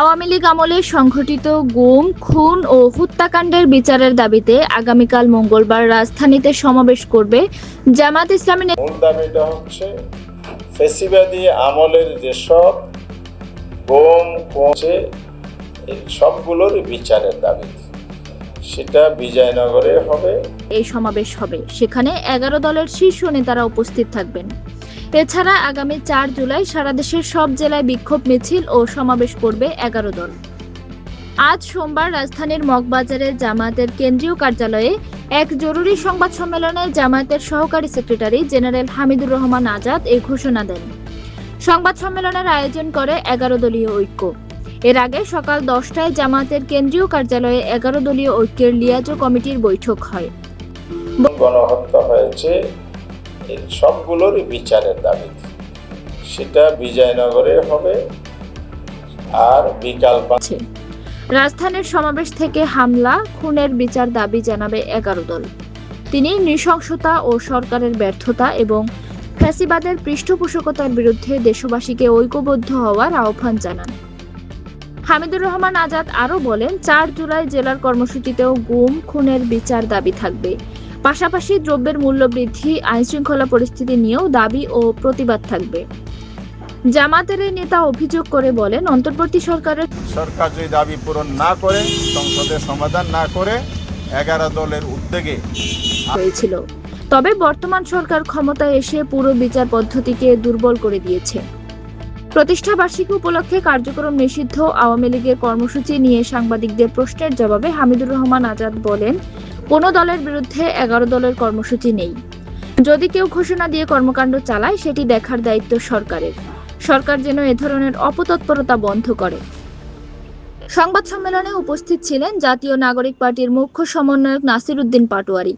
আওয়ামী লীগ আমলে সংঘটিত গুম, খুন ও হত্যাকাণ্ডের বিচারের দাবিতে আগামীকাল মঙ্গলবার রাজধানীতে সমাবেশ করবে জামায়াত ইসলামী। মূল দাবিটা হচ্ছে ফ্যাসিবাদী আমলের যেসব গুম পৌঁছে সবগুলোর বিচারের দাবি, সেটা বিজয়নগরে হবে। এই সমাবেশ হবে, সেখানে 11 দলের শীর্ষ নেতারা উপস্থিত থাকবেন। এছাড়া আগামী 4 জুলাই সারা দেশের সব জেলায় বিক্ষোভ মিছিল ও সমাবেশ করবে 11 দল। আজ সোমবার রাজধানীর মগবাজারে জামায়াতের কেন্দ্রীয় কার্যালয়ে এক জরুরি সংবাদ সম্মেলনে জামায়াতের সহকারী সেক্রেটারি জেনারেল হামিদুর রহমান আজাদ এই ঘোষণা দেন। সংবাদ সম্মেলনের আয়োজন করে 11 দলীয় ঐক্য। এর আগে সকাল 10টায় জামায়াতের কেন্দ্রীয় কার্যালয়ে 11 দলীয় ঐক্যের লিয়াজো কমিটির বৈঠক হয়। গণহত্যা হয়েছে সবগুলোর বিচারের দাবি, সেটা বিজয়নগরে হবে। আর বিকাল রাজধানীর সমাবেশ থেকে হামলা, খুনের বিচার দাবি জানাবে 11 দল। তিনি নৃশংসতা ও সরকারের ব্যর্থতা এবং ফ্যাসিবাদের পৃষ্ঠপোষকতার বিরুদ্ধে দেশবাসীকে ঐক্যবদ্ধ হওয়ার আহ্বান জানান। হামিদুর রহমান আজাদ আরও বলেন, 4 জুলাই জেলার কর্মসূচিতেও গুম, খুনের বিচার দাবি থাকবে। পাশাপাশি দ্রব্যের মূল্য বৃদ্ধি, আইনশৃঙ্খলা পরিস্থিতি নিয়েও দাবি ও প্রতিবাদ থাকবে। জামায়াতের এই নেতা অভিযোগ করে বলেন, অন্তর্বর্তী সরকার যদি দাবি পূরণ না করে, সংসদে সমাধান না করে 11 দলের উদ্যোগে হয়েছিল, তবে বর্তমান সরকার ক্ষমতায় এসে পুরো বিচার পদ্ধতিকে দুর্বল করে দিয়েছে। প্রতিষ্ঠা বার্ষিকী উপলক্ষে কার্যক্রম নিষিদ্ধ আওয়ামী লীগের কর্মসূচি নিয়ে সাংবাদিকদের প্রশ্নের জবাবে হামিদুর রহমান আজাদ বলেন, কোনো দলের বিরুদ্ধে 11 দলের কর্মসূচি নেই। যদি কেউ ঘোষণা দিয়ে কর্মকাণ্ড চালায়, সেটি দেখার দায়িত্ব সরকারের। সরকার যেন এ ধরনের অপতৎপরতা বন্ধ করে। সংবাদ সম্মেলনে উপস্থিত ছিলেন জাতীয় নাগরিক পার্টির মুখ্য সমন্বয়ক নাসির উদ্দিন পাটোয়ারি।